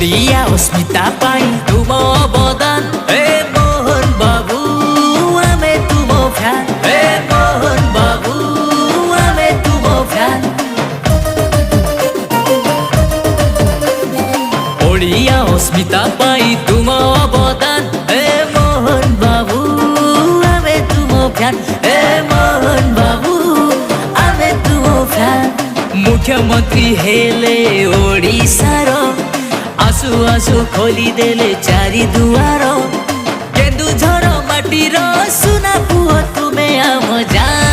ओडिया अस्मिता पाई तुम अवदान हे मोहन बाबू आमे तुम फैन हे मोहन बाबू आमे तुम फैन ओडिया अस्मिता पाई तुम अवदान हे मोहन बाबू आमे तुम फैन हे मोहन बाबू आमे तुम फैन मुख्यमंत्री हेले ओडिशार आसु आसु खोली देले चारि दुआर केन्दुझर माटीर सुना पुओ तुमे आम जान।